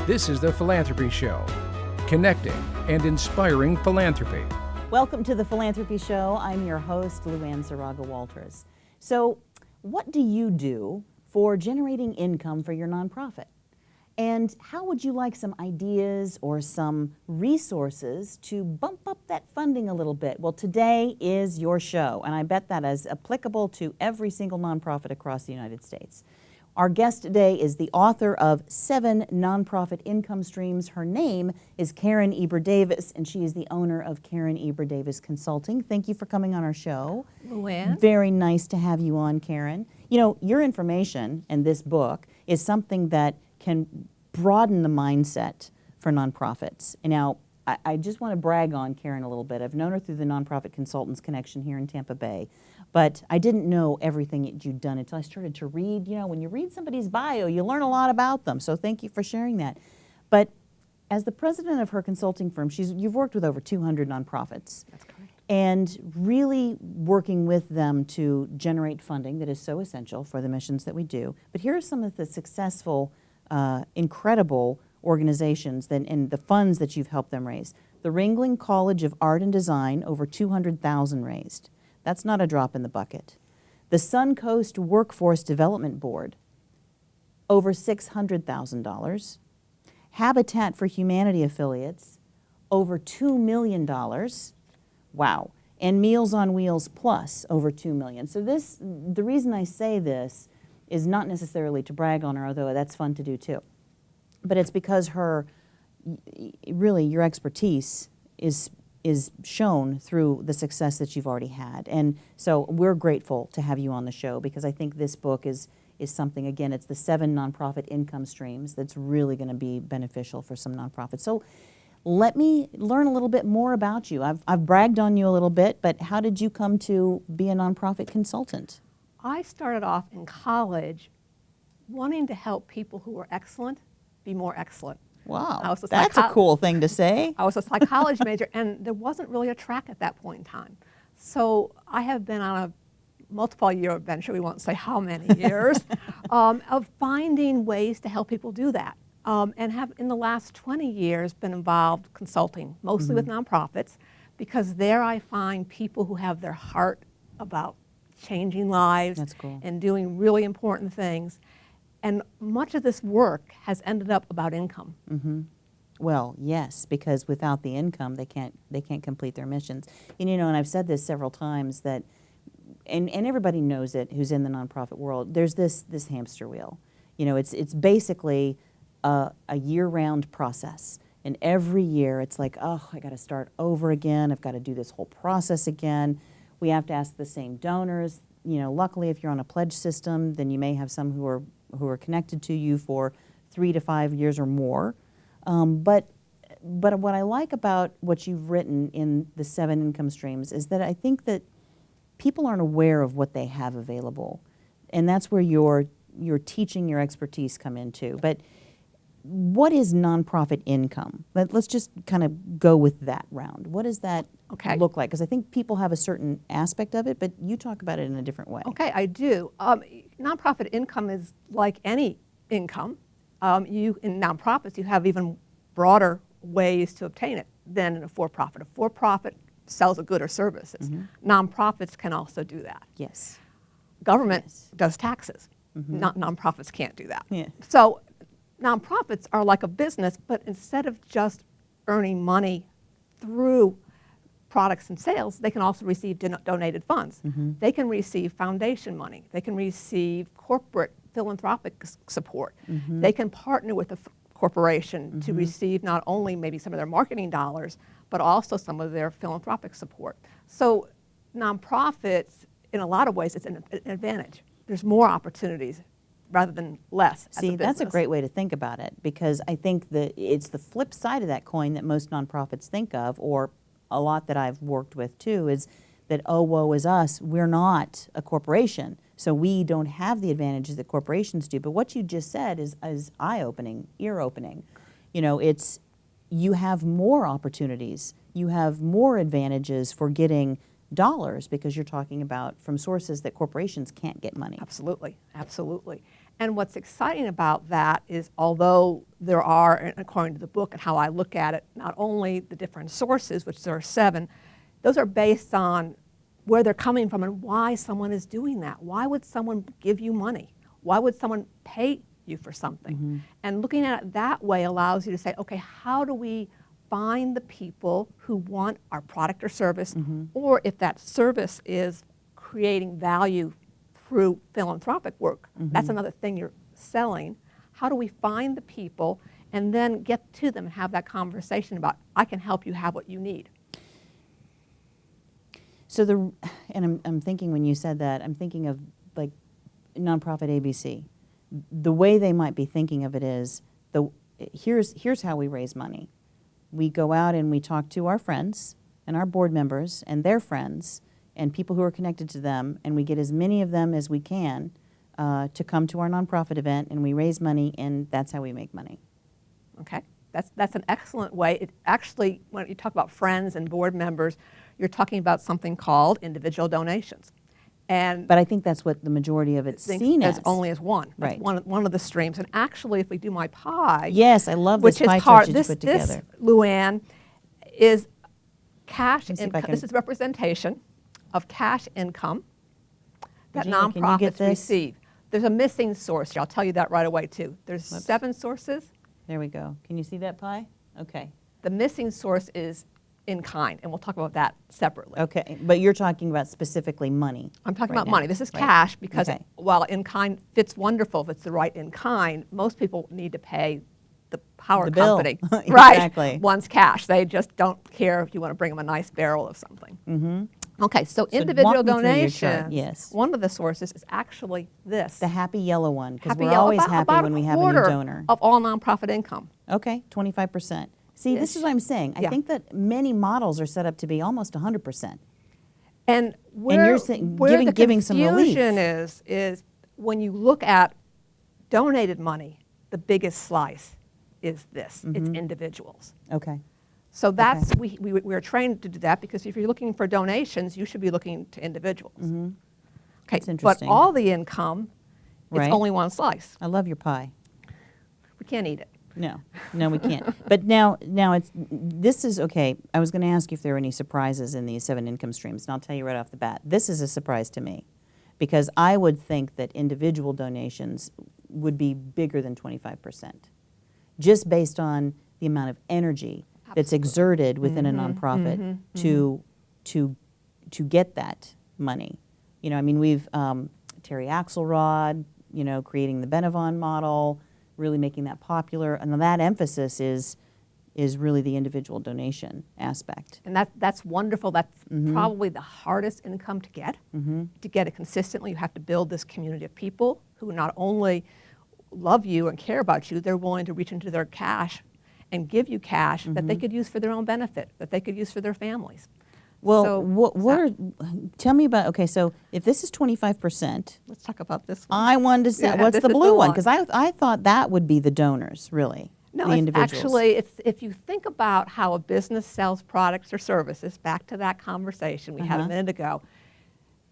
This is The Philanthropy Show, connecting and inspiring philanthropy. Welcome to The Philanthropy Show. I'm your host, Luann Zaraga-Walters. So, what do you do for generating income for your nonprofit? And how would you like some ideas or some resources to bump up that funding a little bit? Well, today is your show, and I bet that is applicable to every single nonprofit across the United States. Our guest today is the author of 7 nonprofit income streams. Her name is Karen Eber Davis, and she is the owner of Karen Eber Davis Consulting. Thank you for coming on our show. Luann. Very nice to have you on, Karen. You know, your information and this book is something that can broaden the mindset for nonprofits. And now, I just want to brag on Karen a little bit. I've known her through the Nonprofit Consultants Connection here in Tampa Bay, but I didn't know everything that you'd done until I started to read. You know, when you read somebody's bio, you learn a lot about them, so thank you for sharing that. But as the president of her consulting firm, you've worked with over 200 nonprofits. That's correct. And really working with them to generate funding that is so essential for the missions that we do. But here are some of the successful, incredible organizations and the funds that you've helped them raise. The Ringling College of Art and Design, over $200,000 raised. That's not a drop in the bucket. The Suncoast Workforce Development Board, over $600,000. Habitat for Humanity affiliates, over $2 million. Wow. And Meals on Wheels Plus, over $2 million. So the reason I say this is not necessarily to brag on her, although that's fun to do too. But it's because your expertise is shown through the success that you've already had. And so we're grateful to have you on the show because I think this book is something, again, it's the 7 nonprofit income streams that's really going to be beneficial for some nonprofits. So let me learn a little bit more about you. I've bragged on you a little bit, but how did you come to be a nonprofit consultant? I started off in college wanting to help people who were excellent be more excellent. Wow, that's a cool thing to say. I was a psychology major, and there wasn't really a track at that point in time. So I have been on a multiple-year adventure, we won't say how many years, of finding ways to help people do that. And have, in the last 20 years, been involved consulting, mostly with nonprofits, because there I find people who have their heart about changing lives and doing really important things. And much of this work has ended up about income. Well, yes, because without the income, they can't complete their missions. And you know, and I've said this several times that, and everybody knows it who's in the nonprofit world. There's this hamster wheel. You know, it's basically a year-round process. And every year, it's like, oh, I got to start over again. I've got to do this whole process again. We have to ask the same donors. You know, luckily, if you're on a pledge system, then you may have some who are connected to you for 3 to 5 years or more. But what I like about what you've written in the 7 income streams is that I think that people aren't aware of what they have available. And that's where your teaching, your expertise come into. But what is nonprofit income? Let's just kind of go with that round. What does that look like? Because I think people have a certain aspect of it, but you talk about it in a different way. Okay, I do. Nonprofit income is like any income. In nonprofits, you have even broader ways to obtain it than in a for-profit. A for-profit sells a good or services. Nonprofits can also do that. Yes. Government does taxes. Nonprofits can't do that. Yeah. So nonprofits are like a business, but instead of just earning money through products and sales, they can also receive donated funds. They can receive foundation money. They can receive corporate philanthropic support. They can partner with a corporation to receive not only maybe some of their marketing dollars, but also some of their philanthropic support. So nonprofits, in a lot of ways, it's an advantage. There's more opportunities rather than less. See, that's a great way to think about it, because I think that it's the flip side of that coin that most nonprofits think of, or a lot that I've worked with too, is that, oh, woe is us, we're not a corporation, so we don't have the advantages that corporations do. But what you just said is eye-opening, ear-opening. You know, you have more opportunities, you have more advantages for getting dollars, because you're talking about from sources that corporations can't get money. Absolutely, absolutely. And what's exciting about that is, although there are, according to the book and how I look at it, not only the different sources, which there are 7, those are based on where they're coming from and why someone is doing that. Why would someone give you money? Why would someone pay you for something? And looking at it that way allows you to say, okay, how do we find the people who want our product or service, or if that service is creating value through philanthropic work, that's another thing you're selling. How do we find the people and then get to them and have that conversation about, I can help you have what you need? So I'm thinking when you said that, I'm thinking of like nonprofit ABC. The way they might be thinking of it is, here's how we raise money. We go out and we talk to our friends and our board members and their friends and people who are connected to them, and we get as many of them as we can to come to our nonprofit event, and we raise money, and that's how we make money. Okay, that's an excellent way. It actually, when you talk about friends and board members, you're talking about something called individual donations. But I think that's what the majority of it's seen as. Only as one. Right. That's one of the streams. And actually, if we do my pie. Yes, I love this pie chart that you put together. This, Luann, is cash income. This is representation of cash income that Virginia, can you get nonprofits this? receive. There's a missing source here. I'll tell you that right away, too. There's Whoops. 7 sources. There we go. Can you see that pie? Okay. The missing source is in kind, and we'll talk about that separately. Okay, but you're talking about specifically money. I'm talking right about now. money. This is Right. cash because Okay. while in kind fits wonderful if it's the right in kind, most people need to pay the power The bill. company. Exactly. Right. One's cash. They just don't care if you want to bring them a nice barrel of something. Okay, so individual walk me through your chart, donations. yes. One of the sources is actually this. The happy yellow one, because Happy we're Yellow. always About- happy about when we a have a new quarter donor. of all nonprofit income. Okay, 25%. See, this Ish. is what I'm saying. I Yeah. think that many models are set up to be almost 100%. And where, you're saying where the giving some relief. confusion is when you look at donated money, the biggest slice is this. It's individuals. Okay. So that's, we're trained to do that because if you're looking for donations, you should be looking to individuals. Okay, That's but interesting. all the income, it's Right. only one slice. I love your pie. We can't eat it. No, we can't. But now this is, okay, I was going to ask you if there were any surprises in these 7 income streams, and I'll tell you right off the bat. This is a surprise to me because I would think that individual donations would be bigger than 25%, just based on the amount of energy that's exerted within a nonprofit to get that money. You know, I mean, we've, Terry Axelrod, you know, creating the Benevon model, really making that popular, and that emphasis is really the individual donation aspect. And that's wonderful. That's probably the hardest income to get. To get it consistently, you have to build this community of people who not only love you and care about you, they're willing to reach into their cash and give you cash that they could use for their own benefit, that they could use for their families. Well, So tell me about, okay, so if this is 25%, let's talk about this one. I wanted to say, Yeah, what's this the is blue the one? one. Because I thought that would be the donors, really, No, the it's individuals. actually, if you think about how a business sells products or services, back to that conversation we had a minute ago,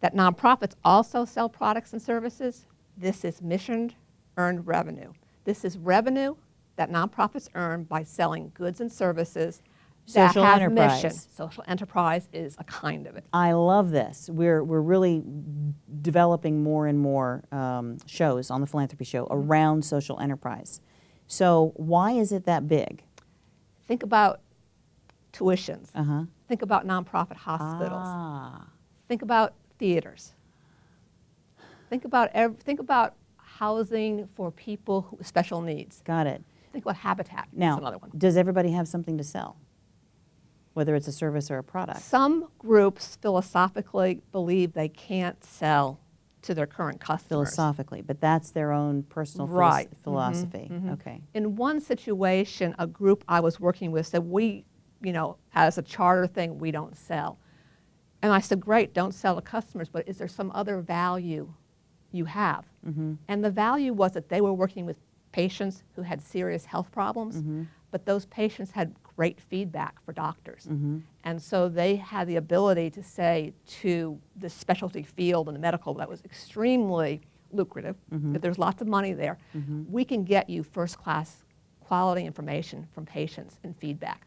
that nonprofits also sell products and services, this is mission-earned revenue. This is revenue that nonprofits earn by selling goods and services that Social have enterprise. mission. Social enterprise is a kind of it. I love this. We're really developing more and more shows on the Philanthropy Show around social enterprise. So why is it that big? Think about tuitions. Think about nonprofit hospitals. Think about theaters. Think about housing for people with special needs. Got it. Think about Habitat. Now, That's another one. does everybody have something to sell? Whether it's a service or a product? Some groups philosophically believe they can't sell to their current customers. Philosophically, but that's their own personal Right. philosophy. Okay. In one situation, a group I was working with said, we, as a charter thing, we don't sell. And I said, great, don't sell to customers, but is there some other value you have? And the value was that they were working with patients who had serious health problems, but those patients had great feedback for doctors. And so they had the ability to say to the specialty field in the medical that was extremely lucrative, if there's lots of money there, we can get you first-class quality information from patients and feedback.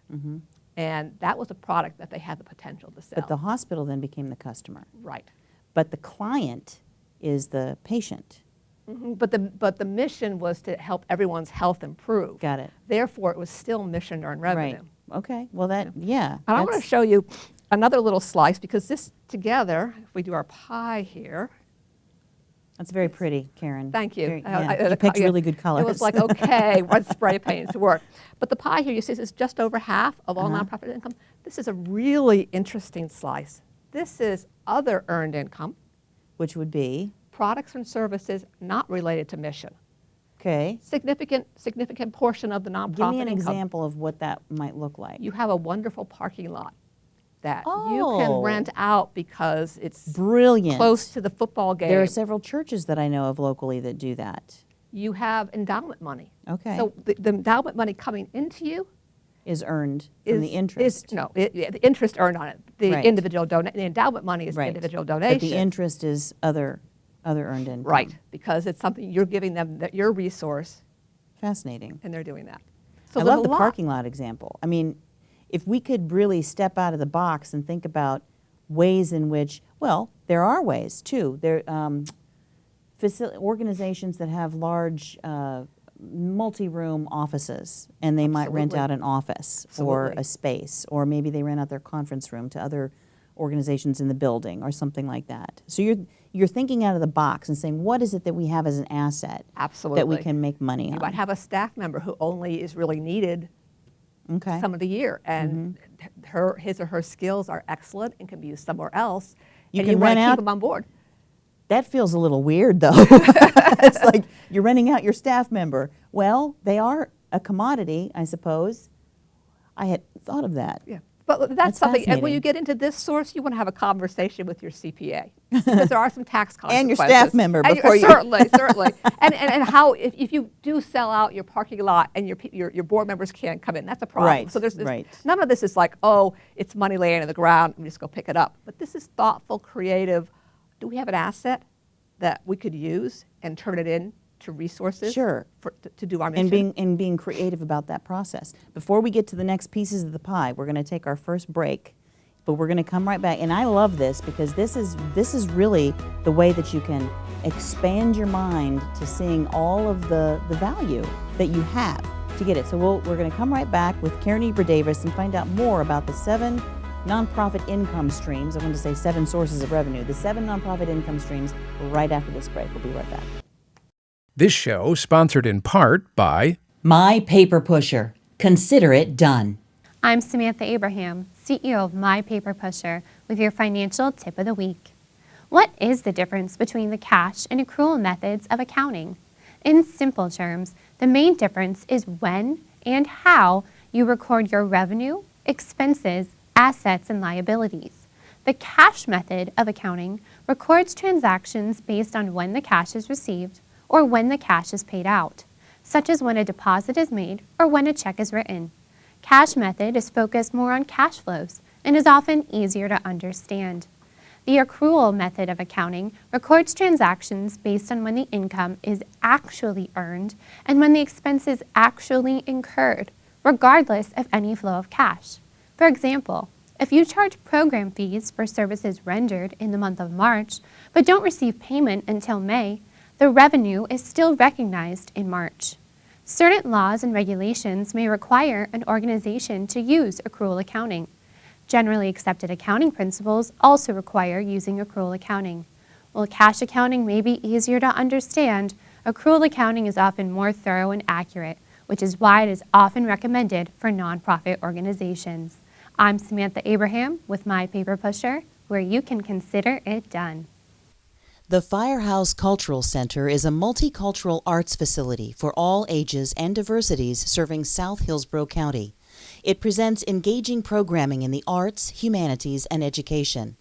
And that was a product that they had the potential to sell. But the hospital then became the customer. Right. But the client is the patient. But the mission was to help everyone's health improve. Got it. Therefore, it was still mission earned revenue. Right. Okay. Well, that, yeah. And I want to show you another little slice, because this together, if we do our pie here. That's very pretty, Karen. Thank you. Very, yeah. You picked really good colors. It was like, okay, what spray paint to work. But the pie here, you see, is just over half of all nonprofit income. This is a really interesting slice. This is other earned income. Which would be? Products and services not related to mission. Okay. Significant portion of the nonprofit income. Give me an example of what that might look like. You have a wonderful parking lot that you can rent out because it's brilliant, close to the football game. There are several churches that I know of locally that do that. You have endowment money. Okay. So the endowment money coming into you is earned from the interest. The interest earned on it. The Right. individual the endowment money is Right. individual donation. But the interest is other earned income. Right, because it's something you're giving them, that your resource, Fascinating. and they're doing that. So I there's love a the lot. parking lot example. I mean, if we could really step out of the box and think about ways in which, well, there are ways too. There organizations that have large multi-room offices, and they might rent out an office or a space, or maybe they rent out their conference room to other organizations in the building or something like that. So you're thinking out of the box and saying, what is it that we have as an asset Absolutely. that we can make money on? You might have a staff member who only is really needed Okay. some of the year, and his or her skills are excellent and can be used somewhere else, You and can you want rent to out- keep them on board. That feels a little weird, though. It's like you're renting out your staff member. Well, they are a commodity, I suppose. I had thought of that. Yeah, but that's That's something, and when you fascinating. get into this source, you want to have a conversation with your CPA, because there are some tax consequences. And your staff member And before you- Certainly. And how, if you do sell out your parking lot and your board members can't come in, that's a problem. Right, So there's right. none of this is like, oh, it's money laying in the ground, we just go pick it up. But this is thoughtful, creative. Do we have an asset that we could use and turn it in to resources Sure. to do our mission? And being creative about that process. Before we get to the next pieces of the pie, we're going to take our first break, but we're going to come right back. And I love this because this is really the way that you can expand your mind to seeing all of the value that you have to get it. So we're going to come right back with Karen Eber Davis and find out more about the 7 nonprofit income streams. I want to say 7 sources of revenue. The 7 nonprofit income streams right after this break. We'll be right back. This show sponsored in part by My Paper Pusher. Consider it done. I'm Samantha Abraham, CEO of My Paper Pusher, with your financial tip of the week. What is the difference between the cash and accrual methods of accounting? In simple terms, the main difference is when and how you record your revenue, expenses, assets, and liabilities. The cash method of accounting records transactions based on when the cash is received or when the cash is paid out, such as when a deposit is made or when a check is written. Cash method is focused more on cash flows and is often easier to understand. The accrual method of accounting records transactions based on when the income is actually earned and when the expense is actually incurred, regardless of any flow of cash. For example, if you charge program fees for services rendered in the month of March, but don't receive payment until May, the revenue is still recognized in March. Certain laws and regulations may require an organization to use accrual accounting. Generally accepted accounting principles also require using accrual accounting. While cash accounting may be easier to understand, accrual accounting is often more thorough and accurate, which is why it is often recommended for nonprofit organizations. I'm Samantha Abraham with My Paper Pusher, where you can consider it done. The Firehouse Cultural Center is a multicultural arts facility for all ages and diversities serving South Hillsborough County. It presents engaging programming in the arts, humanities, and education.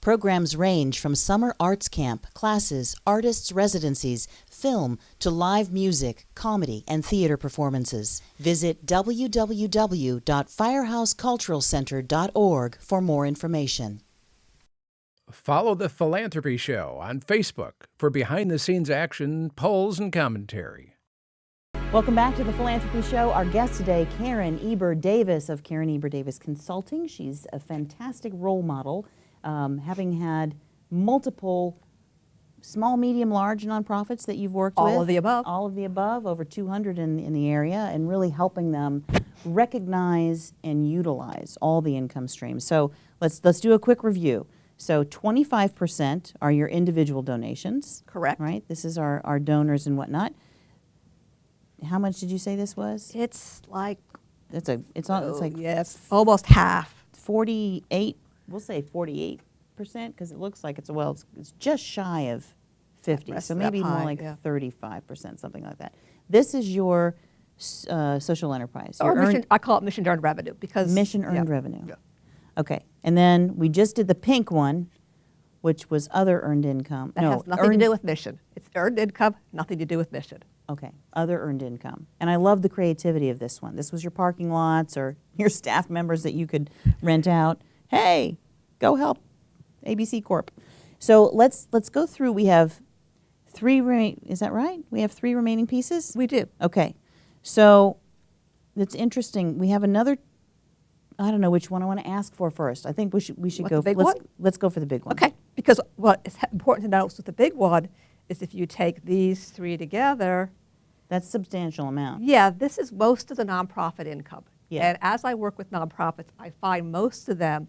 Programs range from summer arts camp, classes, artists' residencies, film, to live music, comedy, and theater performances. Visit www.firehouseculturalcenter.org for more information. Follow the Philanthropy Show on Facebook for behind-the-scenes action, polls, and commentary. Welcome back to the Philanthropy Show. Our guest today, Karen Eber Davis of Karen Eber Davis Consulting. She's a fantastic role model, having had multiple small, medium, large nonprofits that you've worked with. All of the above. All of the above, over 200 in the area, and really helping them recognize and utilize all the income streams. So let's do a quick review. So 25% are your individual donations. Correct. Right? This is our donors and whatnot. How much did you say this was? It's like, It's like yes, almost half. 48. We'll say 48% because it looks like it's just shy of 50. rest So of that maybe more pie, like yeah. 35%, something like that. This is your social enterprise. Or Your mission, I call it mission earned revenue because mission yeah. earned revenue. Yeah. Okay, and then we just did the pink one, which was other earned income. That has nothing to do with mission. It's earned income, nothing to do with mission. Okay, other earned income. And I love the creativity of this one. This was your parking lots or your staff members that you could rent out. Hey, go help ABC Corp. So let's go through. We have is that right? We have 3 remaining pieces? We do. Okay, so that's interesting. We have another, I don't know which one I want to ask for first. I think we should Want go, the big let's, one? let's go for the big one. Okay, because what is important to note with the big one is if you take these 3 together, That's a substantial amount. yeah, this is most of the nonprofit income. Yeah. And as I work with nonprofits, I find most of them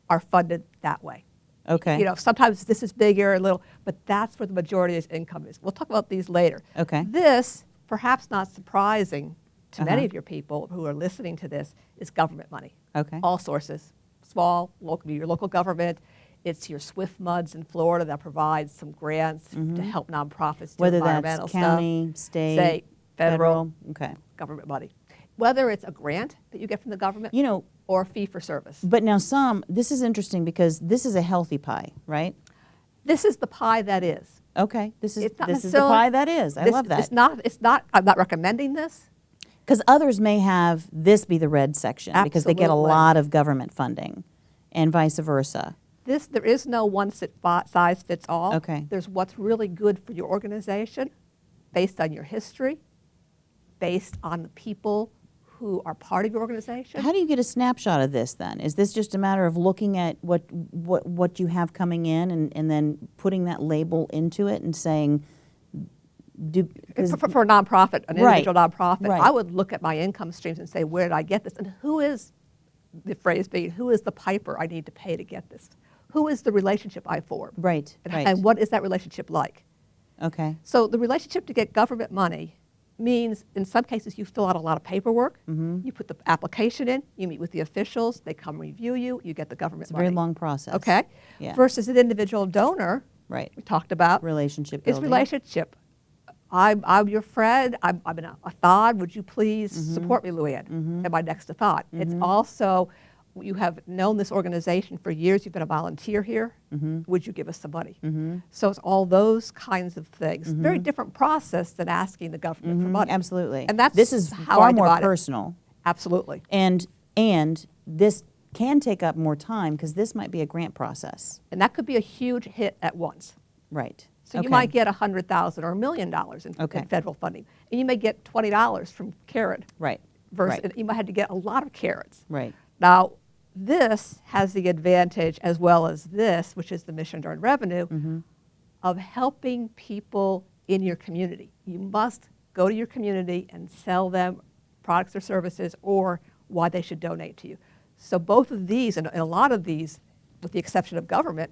are funded that way. Okay. You know, sometimes this is bigger, a little, but that's where the majority of his income is. We'll talk about these later. Okay. This, perhaps not surprising to many Uh-huh. of your people who are listening to this, is government money. Okay. All sources, small, local, your local government. It's your SWIFT MUDs in Florida that provides some grants to help nonprofits do Whether environmental that's county, stuff. state, Federal, Okay. government money. Whether it's a grant that you get from the government You know, or a fee for service. but now this is interesting because this is a healthy pie, right? This is the pie that is. Okay. This is It's not the necessarily- pie that is. I This- love that. It's not, I'm not recommending this. Because others may have this be the red section because they get a Absolutely. lot of government funding and vice versa. There is no one size fits all. Okay. There's what's really good for your organization based on your history, based on the people who are part of your organization. How do you get a snapshot of this then? Is this just a matter of looking at what you have coming in and then putting that label into it and saying, For a nonprofit, an Right, individual nonprofit, right. I would look at my income streams and say, where did I get this? And who is, the phrase being, who is the piper I need to pay to get this? Who is the relationship I form? Right, And, right. and what is that relationship like? Okay. So the relationship to get government money means in some cases you fill out a lot of paperwork, Mm-hmm. you put the application in, you meet with the officials, they come review you, you get the government It's a money. very long process. Okay? Yeah. Versus an individual donor, Right. we talked about, Relationship is building. relationship. I'm your friend, I'm a thought, would you please Mm-hmm. support me, Luann, at my next thought. It's also, you have known this organization for years, you've been a volunteer here, would you give us some money? So it's all those kinds of things. Very different process than asking the government for money. Absolutely. And that's this is how far I more divide it. personal. Absolutely. And this can take up more time because this might be a grant process. And that could be a huge hit at once. Right. So Okay. you might get $100,000 or $1 million in Okay. federal funding. And you may get $20 from Karen. Right. Versus, Right. you might have to get a lot of carrots. Right. Now, this has the advantage, as well as this, which is the mission earned revenue, of helping people in your community. You must go to your community and sell them products or services or why they should donate to you. So both of these, and a lot of these, with the exception of government,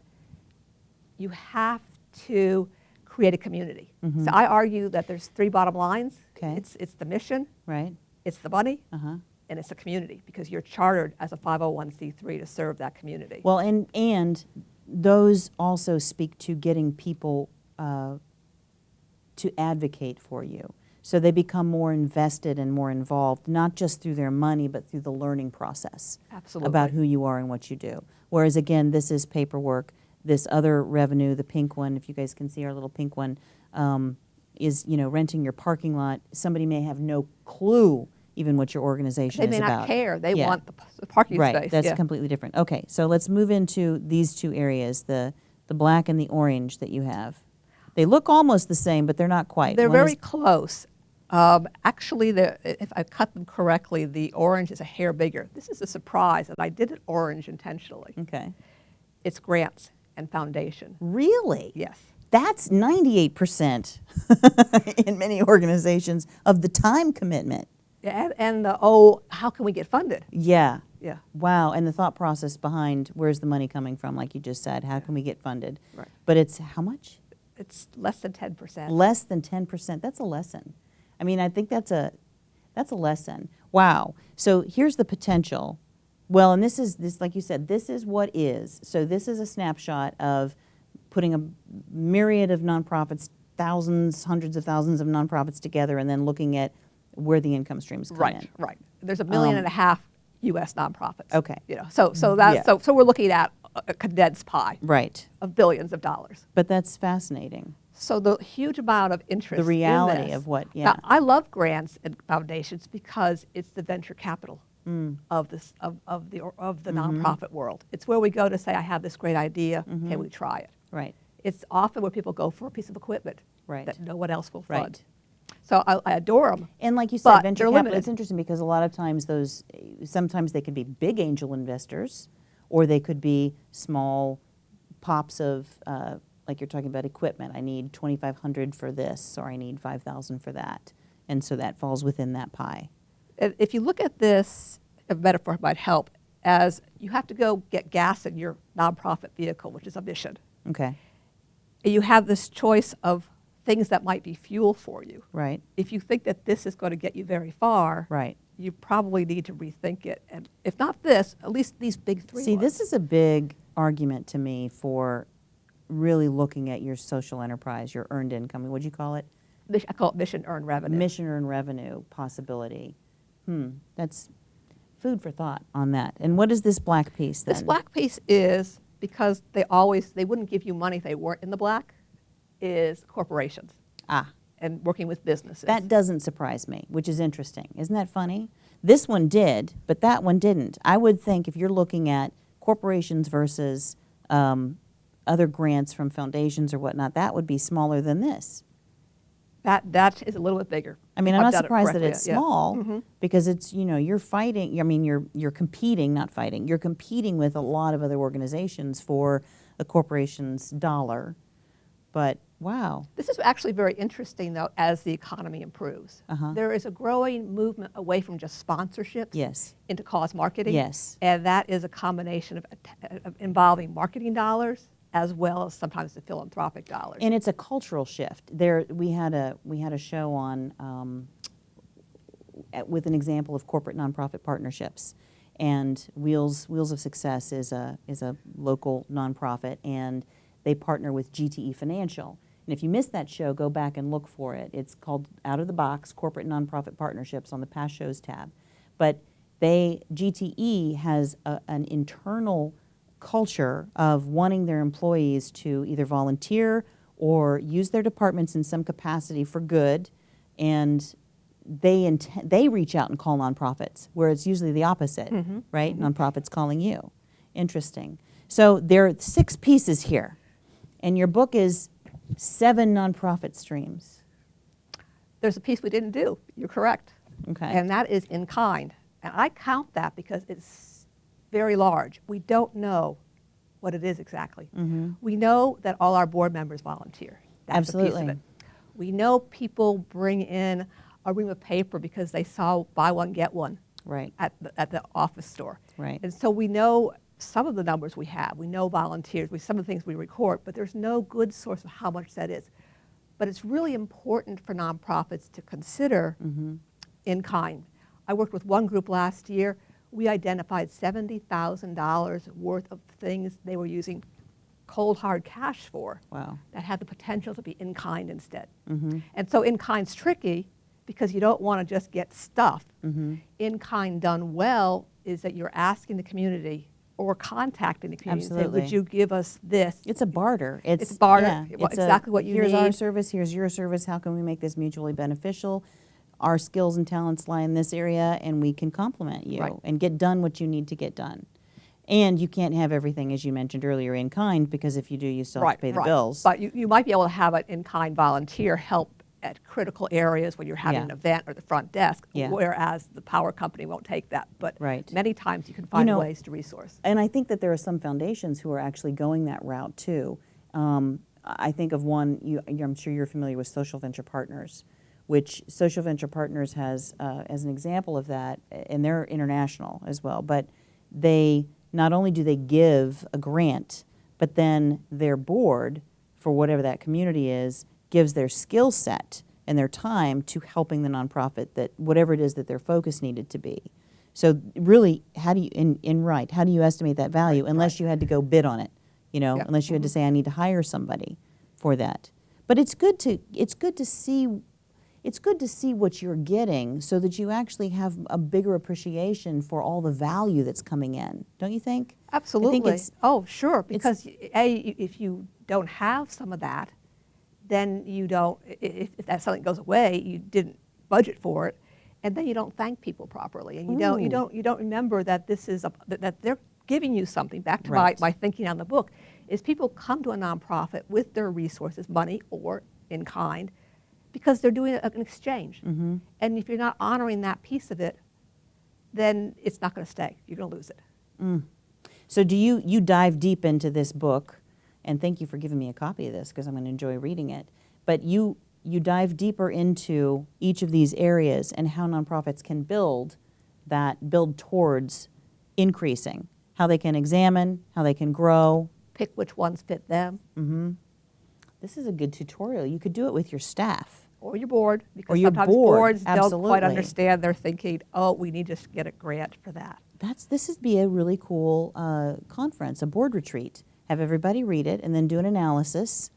you have to create a community. So I argue that there's 3 bottom lines. Okay. It's the mission, Right. it's the money, Uh-huh. and it's a community because you're chartered as a 501c3 to serve that community. Well, and those also speak to getting people to advocate for you. So they become more invested and more involved, not just through their money, but through the learning process. Absolutely. About who you are and what you do. Whereas again, this is paperwork. This other revenue, the pink one, if you guys can see our little pink one, is renting your parking lot. Somebody may have no clue even what your organization They is may about. not care. They Yeah. want the parking Right, space. that's yeah. completely different. Okay, so let's move into these two areas, the black and the orange that you have. They look almost the same, but they're not quite. They're One very is- close. Actually, if I cut them correctly, the orange is a hair bigger. This is a surprise, and I did it orange intentionally. Okay. It's grants and foundation. Really? Yes. That's 98% in many organizations of the time commitment. And how can we get funded? Yeah. Yeah. Wow, and the thought process behind where's the money coming from, like you just said, how can we get funded? Right. But it's how much? It's less than 10%. Less than 10%. That's a lesson. I mean, I think that's a lesson. Wow. So here's the potential. Well, and this, like you said, this is what is. So this is a snapshot of putting a myriad of nonprofits, thousands, hundreds of thousands of nonprofits together, and then looking at where the income streams come in. Right. There's 1.5 million U.S. nonprofits. Okay. So we're looking at a condensed pie Right. of billions of dollars. But that's fascinating. So the huge amount of interest. The reality in this. of what, yeah. Now, I love grants and foundations because it's the venture capital Mm. of the Mm-hmm. nonprofit world. It's where we go to say, I have this great idea. Mm-hmm. Can we try it? Right. It's often where people go for a piece of equipment Right. that no one else will fund. Right. So I adore them. And like you But said, venture they're capital, limited. it's interesting because a lot of times sometimes they can be big angel investors, or they could be small pops of, like you're talking about equipment. I need $2,500 for this, or I need $5,000 for that. And so that falls within that pie. If you look at this, a metaphor might help, as you have to go get gas in your nonprofit vehicle, which is a mission. Okay. You have this choice of things that might be fuel for you. Right. If you think that this is going to get you very far, Right. you probably need to rethink it. And if not this, at least these big three See, ones. this is a big argument to me for really looking at your social enterprise, your earned income. What do you call it? I call it mission earned revenue. Mission earned revenue possibility. That's food for thought on that. And what is this black piece then? This black piece is, because they wouldn't give you money if they weren't in the black, is corporations Ah, and working with businesses. that doesn't surprise me, which is interesting. Isn't that funny? This one did, but that one didn't. I would think if you're looking at corporations versus other grants from foundations or whatnot, that would be smaller than this. That is a little bit bigger. I mean, I've I'm not done it surprised that correctly, it's yeah. small because it's, you're fighting, I mean, you're competing, not fighting, you're competing with a lot of other organizations for a corporation's dollar. But wow. This is actually very interesting, though, as the economy improves. Uh-huh. There is a growing movement away from just sponsorships Yes. into cause marketing. Yes. And that is a combination of involving marketing dollars as well as sometimes the philanthropic dollars. And it's a cultural shift. We had a show on with an example of corporate nonprofit partnerships, and Wheels of Success is a local nonprofit, and they partner with GTE Financial. And if you missed that show, go back and look for it. It's called Out of the Box: Corporate Nonprofit Partnerships on the Past Shows tab. But GTE has an internal culture of wanting their employees to either volunteer or use their departments in some capacity for good, and they reach out and call nonprofits, where it's usually the opposite, right? Nonprofits calling you. Interesting. So there are 6 pieces here, and your book is 7 nonprofit streams. There's a piece we didn't do. You're correct. Okay. And that is in kind. And I count that because it's very large. We don't know what it is exactly. We know that all our board members volunteer. That's a piece Absolutely. of it. We know people bring in a ream of paper because they saw buy one, get one Right. at the office store. Right. And so we know some of the numbers we have. We know volunteers. Some of the things we record, but there's no good source of how much that is. But it's really important for nonprofits to consider in kind. I worked with one group last year. We identified $70,000 worth of things they were using cold hard cash for Wow. that had the potential to be in kind instead. And so in kind's tricky because you don't want to just get stuff. In kind done well is that you're asking the community or contacting the community and saying, Absolutely. would you give us this? It's a barter. It's barter. Yeah, Well, exactly what you here's our need. service, here's your service, how can we make this mutually beneficial? our skills and talents lie in this area, and we can complement you Right. and get done what you need to get done. And you can't have everything, as you mentioned earlier, in kind, because if you do, you still have to pay the bills. But you might be able to have an in-kind volunteer help at critical areas when you're having Yeah. an event or the front desk, Yeah. whereas the power company won't take that. But Right. many times you can find know, ways to resource. And I think that there are some foundations who are actually going that route too. I think of one, I'm sure you're familiar with Social Venture Partners, which Social Venture Partners has, as an example of that, and they're international as well, but they, not only do they give a grant, but then their board, for whatever that community is, gives their skill set and their time to helping the nonprofit, that whatever it is that their focus needed to be. So really, how do you, how do you estimate that value unless you had to go bid on it, Yeah. unless you had to say, I need to hire somebody for that. But it's good to see what you're getting so that you actually have a bigger appreciation for all the value that's coming in, don't you think? Absolutely. it's- Oh, sure. Because if you don't have some of that, then you don't. If that something goes away, you didn't budget for it, and then you don't thank people properly, and you don't remember that this is that they're giving you something. Back to Right. my thinking on the book, is people come to a nonprofit with their resources, money or in kind, because they're doing an exchange. Mm-hmm. And if you're not honoring that piece of it, then it's not going to stay. You're going to lose it. So do you dive deep into this book, and thank you for giving me a copy of this because I'm going to enjoy reading it, but you dive deeper into each of these areas and how nonprofits can build towards increasing, how they can examine, how they can grow. Pick which ones fit them. This is a good tutorial. You could do it with your staff. Or your board, because Or your sometimes board, boards don't absolutely. quite understand. They're thinking, oh, we need to get a grant for that. This would be a really cool conference, a board retreat. Have everybody read it and then do an analysis.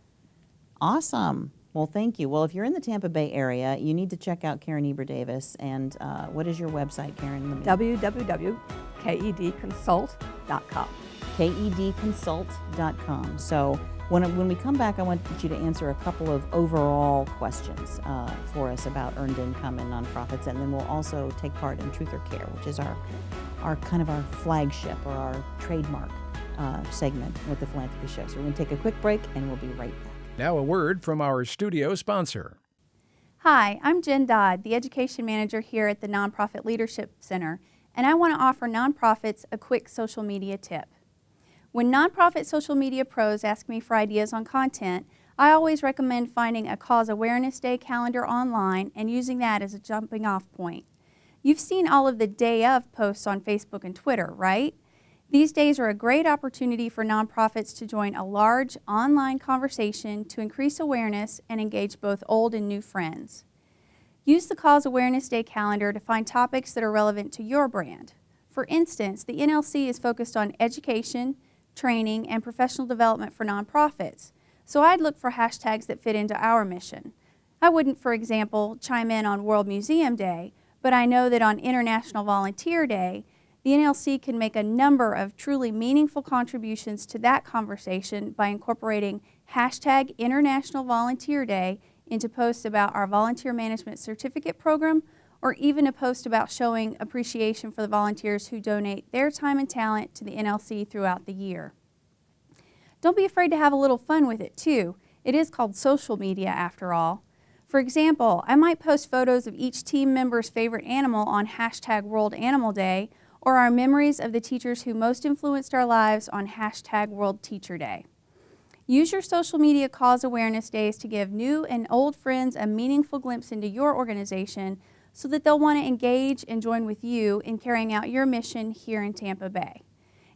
Awesome. Well, thank you. Well, if you're in the Tampa Bay area, you need to check out Karen Eber Davis. And what is your website, Karen? www.kedconsult.com. kedconsult.com. So when we come back, I want you to answer a couple of overall questions for us about earned income and nonprofits, and then we'll also take part in Truth or Care, which is our kind of our flagship or our trademark segment with the Philanthropy Show. So we're going to take a quick break, and we'll be right back. Now a word from our studio sponsor. Hi, I'm Jen Dodd, the Education Manager here at the Nonprofit Leadership Center, and I want to offer nonprofits a quick social media tip. When nonprofit social media pros ask me for ideas on content, I always recommend finding a Cause Awareness Day calendar online and using that as a jumping off point. You've seen all of the day of posts on Facebook and Twitter, right? These days are a great opportunity for nonprofits to join a large online conversation to increase awareness and engage both old and new friends. Use the Cause Awareness Day calendar to find topics that are relevant to your brand. For instance, the NLC is focused on education, training, and professional development for nonprofits, so I'd look for hashtags that fit into our mission. I wouldn't, for example, chime in on World Museum Day, but I know that on International Volunteer Day, the NLC can make a number of truly meaningful contributions to that conversation by incorporating hashtag International Volunteer Day into posts about our Volunteer Management Certificate program, or even a post about showing appreciation for the volunteers who donate their time and talent to the NLC throughout the year. Don't be afraid to have a little fun with it too. It is called social media after all. For example, I might post photos of each team member's favorite animal on hashtag World Animal Day, or our memories of the teachers who most influenced our lives on hashtag World Teacher Day. Use your social media cause awareness days to give new and old friends a meaningful glimpse into your organization so that they'll want to engage and join with you in carrying out your mission here in Tampa Bay.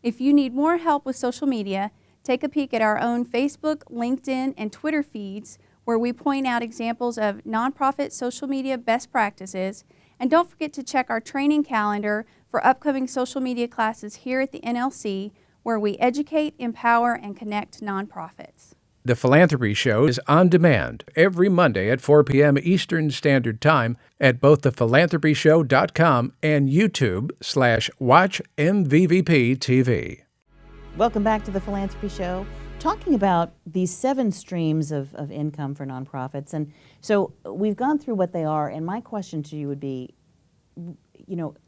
If you need more help with social media, take a peek at our own Facebook, LinkedIn, and Twitter feeds where we point out examples of nonprofit social media best practices. And don't forget to check our training calendar for upcoming social media classes here at the NLC, where we educate, empower, and connect nonprofits. The Philanthropy Show is on demand every Monday at 4 p.m. Eastern Standard Time at both thephilanthropyshow.com and YouTube/WatchMVVP TV. Welcome back to the Philanthropy Show. talking about these 7 streams of income for nonprofits, and so we've gone through what they are, and my question to you would be,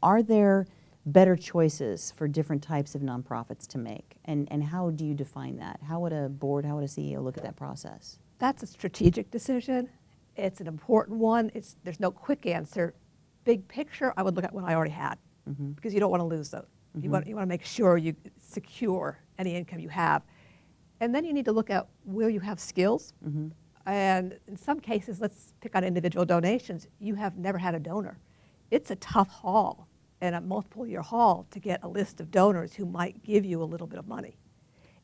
are there better choices for different types of nonprofits to make, and how do you define that? How would a board, how would a CEO look at that process? That's a strategic decision. It's an important one. There's no quick answer. Big picture, I would look at what I already had, because you don't want to lose those. You want to make sure you secure any income you have. And then you need to look at where you have skills. And in some cases, let's pick on individual donations, you have never had a donor. It's a tough haul and a multiple year haul to get a list of donors who might give you a little bit of money.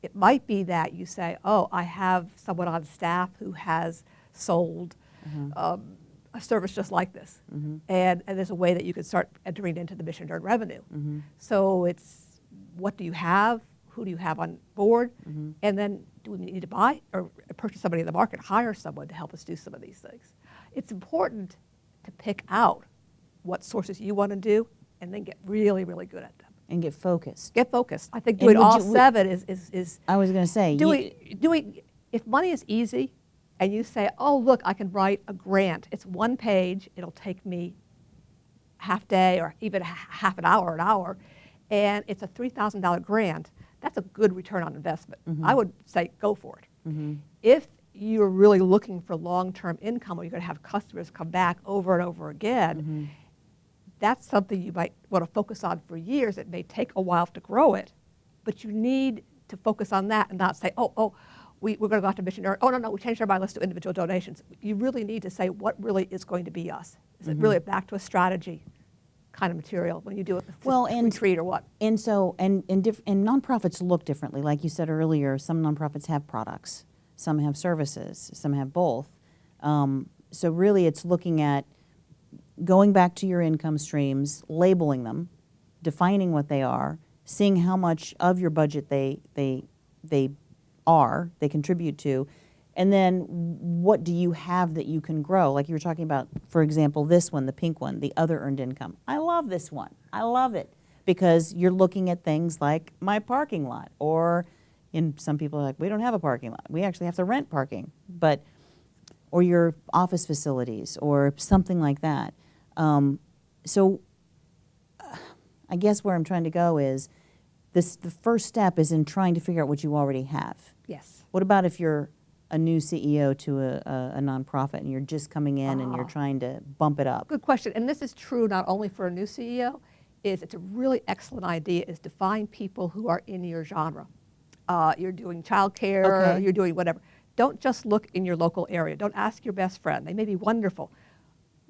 It might be that you say, oh, I have someone on staff who has sold a service just like this. And there's a way that you can start entering into the mission earned revenue. So it's, what do you have? Who do you have on board? And then do we need to buy or purchase somebody in the market, hire someone to help us do some of these things? It's important to pick out what sources you want to do and then get really, really good at them. And get focused. Get focused. I think doing all 7 is I was going to say, if money is easy and you say, oh, look, I can write a grant. It's 1 page. It'll take me half day or even half an hour, and it's a $3,000 grant. That's a good return on investment. I would say go for it. If you're really looking for long-term income, or you're going to have customers come back over and over again, that's something you might want to focus on for years. It may take a while to grow it, but you need to focus on that and not say, we're going to go out to mission. Or, no, we changed our mind, let's do individual donations. You really need to say what really is going to be us. Is it really back to a strategy kind of material when you do it retreat or what? And so, and nonprofits look differently. Like you said earlier, some nonprofits have products, some have services, some have both. So really it's looking at going back to your income streams, labeling them, defining what they are, seeing how much of your budget they contribute to, and then what do you have that you can grow? Like you were talking about, for example, this one, the pink one, the other earned income. I love this one. I love it because you're looking at things like my parking lot, or some people are like, we don't have a parking lot. We actually have to rent parking, or your office facilities or something like that. So I guess where I'm trying to go is the first step is in trying to figure out what you already have. Yes. What about if you're a new CEO to a nonprofit and you're just coming in and you're trying to bump it up? Good question. And this is true not only for a new CEO, it's a really excellent idea is to find people who are in your genre. You're doing childcare, you're doing whatever. Don't just look in your local area. Don't ask your best friend. They may be wonderful.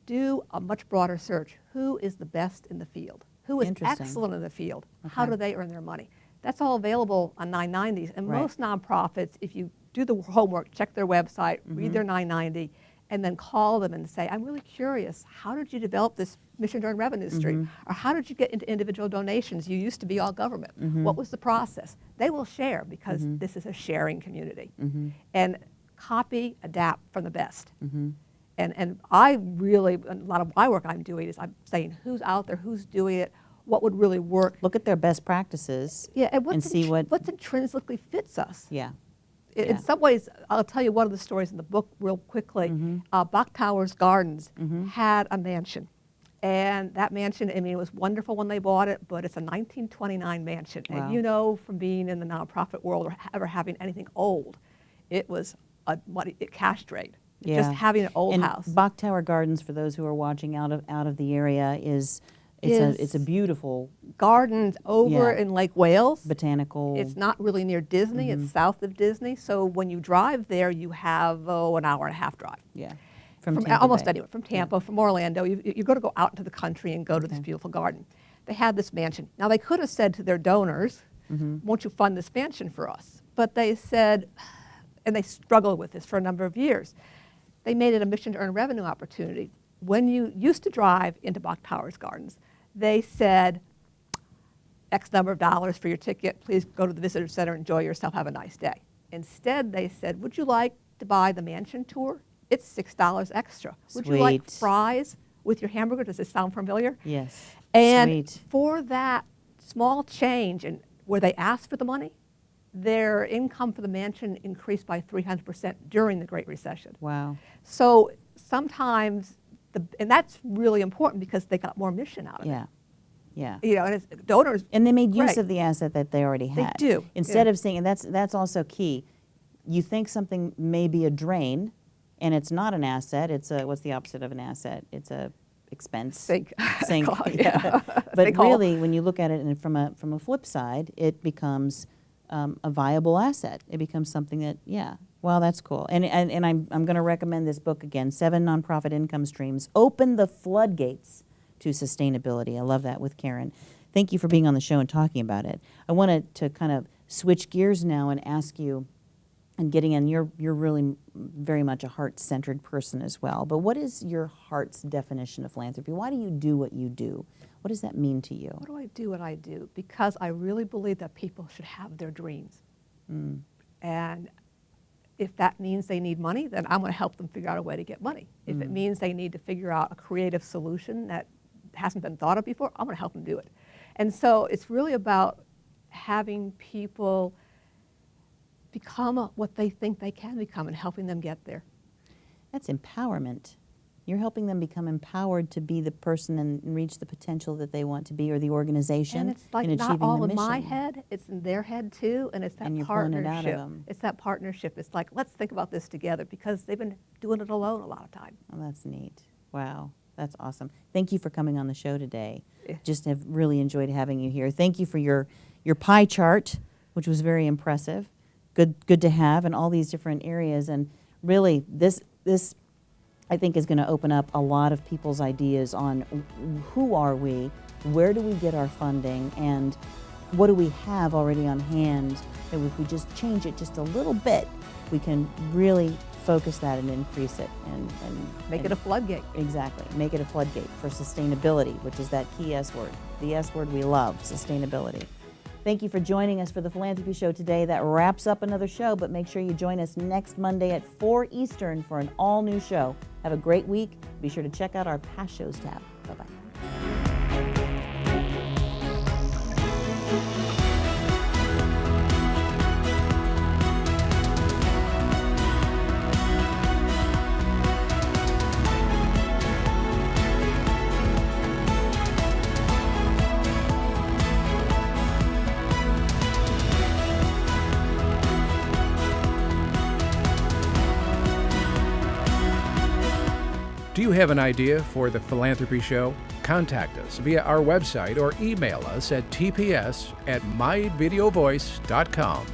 Do a much broader search. Who is the best in the field? Who is excellent in the field? How do they earn their money? That's all available on 990s. And most nonprofits, if you do the homework, check their website, read their 990, and then call them and say, I'm really curious, how did you develop this mission earned revenue stream? Or how did you get into individual donations? You used to be all government. What was the process? They will share because this is a sharing community. And copy, adapt from the best. And I really, a lot of my work I'm doing is I'm saying who's out there, who's doing it, what would really work. Look at their best practices and see what's intrinsically fits us. Yeah. In some ways, I'll tell you one of the stories in the book real quickly. Bach Towers Gardens had a mansion. And that mansion, I mean, it was wonderful when they bought it, but it's a 1929 mansion. Wow. And you know from being in the nonprofit world or ever having anything old, it was a cash drain. Yeah. Just having an old house. Bach Tower Gardens, for those who are watching out of the area, it's a beautiful gardens over in Lake Wales. Botanical. It's not really near Disney. It's south of Disney. So when you drive there, you have an hour and a half drive. Yeah. From Tampa almost Bay. anywhere. From Tampa, from Orlando. You're going to go out into the country and go to this beautiful garden. They had this mansion. Now they could have said to their donors, won't you fund this mansion for us? But they said, and they struggled with this for a number of years. They made it a mission to earn revenue opportunity. When you used to drive into Bach Towers Gardens, they said, X number of dollars for your ticket, please go to the visitor center, enjoy yourself, have a nice day. Instead, they said, would you like to buy the mansion tour? It's $6 extra. Sweet. Would you like fries with your hamburger? Does this sound familiar? Yes. And Sweet. for that small change, and where they asked for the money, their income for the mansion increased by 300% during the Great Recession. Wow. So sometimes, and that's really important because they got more mission out of Yeah. Yeah. it. You know, and it's, donors. And they made use Right. of the asset that they already They had. do, Instead yeah. of saying, and that's also key. You think something may be a drain, and it's not an asset. It's a, what's the opposite of an asset? It's a expense. Sink. Sink. Yeah. But Sink hole. really, when you look at it and from a flip side, it becomes a viable asset. It becomes something that, yeah. Well, that's cool. And I'm going to recommend this book again, 7 Nonprofit Income Streams. Open the Floodgates to Sustainability. I love that with Karen. Thank you for being on the show and talking about it. I wanted to kind of switch gears now and ask you, and getting in, you're really very much a heart-centered person as well. But what is your heart's definition of philanthropy? Why do you do what you do? What does that mean to you? What do I do what I do? Because I really believe that people should have their dreams. And if that means they need money, then I'm going to help them figure out a way to get money. If it means they need to figure out a creative solution that hasn't been thought of before, I'm going to help them do it. And so it's really about having people become what they think they can become and helping them get there. That's empowerment. You're helping them become empowered to be the person and reach the potential that they want to be, or the organization, And it's like in achieving not all the in mission. my head, it's in their head too, and it's that And you're pulling it partnership. out of them. It's that partnership. It's like, let's think about this together, because they've been doing it alone a lot of time. Oh, that's neat. Wow, that's awesome. Thank you for coming on the show today. Yeah. Just have really enjoyed having you here. Thank you for your pie chart, which was very impressive. Good to have in all these different areas. And really, this I think is going to open up a lot of people's ideas on who are we, where do we get our funding, and what do we have already on hand that if we just change it just a little bit, we can really focus that and increase it and Make it a floodgate. Exactly. Make it a floodgate for sustainability, which is that key S word. The S word we love, sustainability. Thank you for joining us for the Philanthropy Show today. That wraps up another show, but make sure you join us next Monday at 4 Eastern for an all-new show. Have a great week. Be sure to check out our past shows tab. Bye-bye. Do you have an idea for the Philanthropy Show? Contact us via our website or email us at tps@myvideovoice.com.